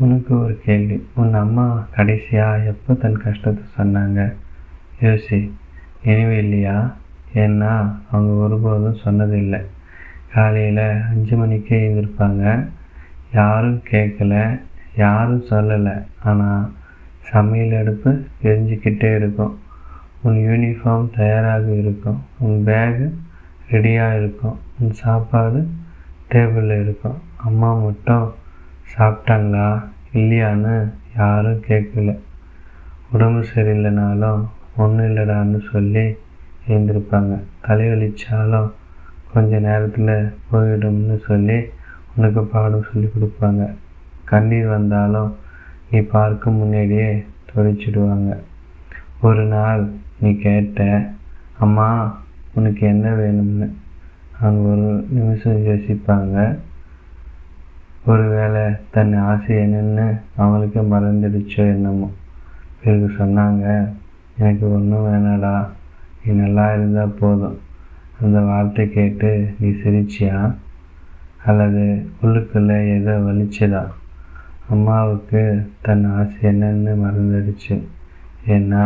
உனக்கு ஒரு கேள்வி. உன் அம்மா கடைசியா எப்போ தன் கஷ்டத்தை சொன்னாங்க? யோசி. நினைவில்லையா? ஏன்னா அவங்க ஒருபோதும் சொன்னதில்லை. காலையில் 5 மணிக்கே எழுந்திருப்பாங்க. யாரும் கேட்கல, யாரும் சொல்லலை. ஆனால் சமையல் அடுப்பு எரிஞ்சிக்கிட்டே இருக்கும். உன் யூனிஃபார்ம் தயாராக இருக்கும். உன் பேகு ரெடியாக இருக்கும். உன் சாப்பாடு டேபிளில் இருக்கும். அம்மா மட்டும் சாப்பிட்டாங்களா இல்லையான்னு யாரும் கேட்கல. உடம்பு சரியில்லைனாலும் ஒன்றும் இல்லைடான்னு சொல்லி எழுந்திருப்பாங்க. தலைவலிச்சாலும் கொஞ்ச நேரத்தில் போயிடும்னு சொல்லி உனக்கு பாடம் சொல்லி கொடுப்பாங்க. கண்ணீர் வந்தாலும் நீ பார்க்கும் முன்னாடியே துடைச்சிடுவாங்க. ஒரு நாள் நீ கேட்ட, அம்மா உனக்கு என்ன வேணும்னு. அவங்க ஒரு நிமிஷம் யோசிப்பாங்க. ஒருவேளை தன் ஆசை என்னன்னு அவங்களுக்கு மறந்துடுச்சோ என்னமோ. பிறகு சொன்னாங்க, எனக்கு ஒன்றும் வேணாடா, நீ நல்லா இருந்தால் போதும். அந்த வார்த்தை கேட்டு நீ சிரிச்சியா அல்லது உள்ளுக்குள்ளே ஏதோ வலிச்சதா? அம்மாவுக்கு தன் ஆசை என்னன்னு மறந்துடுச்சு. ஏன்னா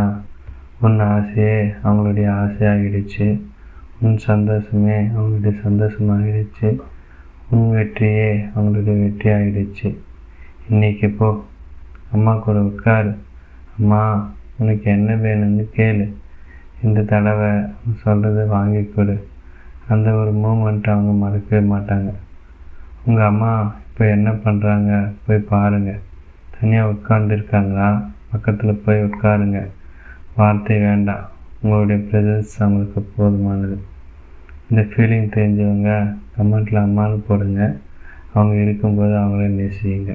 உன் ஆசையே அவங்களுடைய ஆசையாகிடுச்சு. உன் சந்தோஷமே அவங்களுடைய சந்தோஷமாகிடுச்சு. உன் வெற்றியே அவங்களுடைய வெற்றி ஆகிடுச்சு. இன்றைக்கி போ, அம்மா கூட உட்காரு. அம்மா உனக்கு என்ன வேணும்னு கேளு. இந்த தடவை சொல்கிறத வாங்கி கொடு. அந்த ஒரு மூமெண்ட் அவங்க மறக்கவே மாட்டாங்க. உங்கள் அம்மா இப்போ என்ன பண்ணுறாங்க போய் பாருங்கள். தனியாக உட்காந்துருக்காங்களா? பக்கத்தில் போய் உட்காருங்க. வார்த்தை வேண்டாம், உங்களுடைய ப்ரெசன்ஸ் அவங்களுக்கு போதுமானது. இந்த ஃபீலிங் தெரிஞ்சவங்க கமெண்ட்டில் அம்மான்னு போடுங்க. அவங்க இருக்கும்போது அவங்கள நேசிங்க.